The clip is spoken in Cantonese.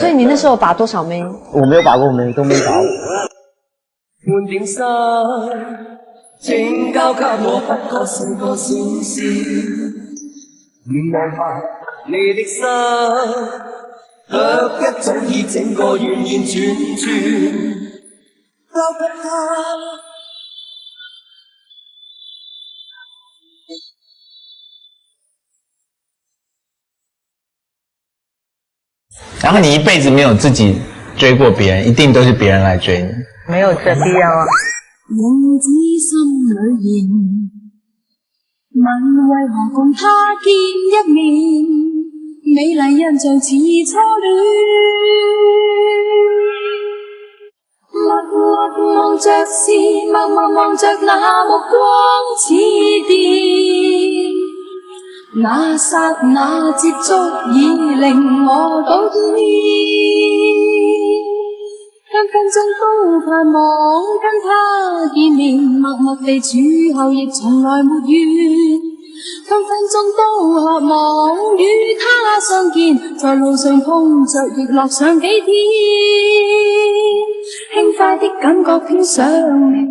所以你那时候把多少妹？我没有把过妹，都没把。換點心，請交給我，不過是個小事。望下你的心，卻一早已整個完完全全交給他。然后你一辈子没有自己追過別人，一定都是別人來追你。沒有這必要啊。夢子心裏言，問為何共他見一面，美麗印象似初戀。默望着是，默望着那目光似電，那剎那接觸已令我倒天。分分鐘都盼望跟他見面，默默地處後亦從來沒怨。分分鐘都渴望與他相見，在路上碰着亦樂上幾天，輕快的感覺飄上面。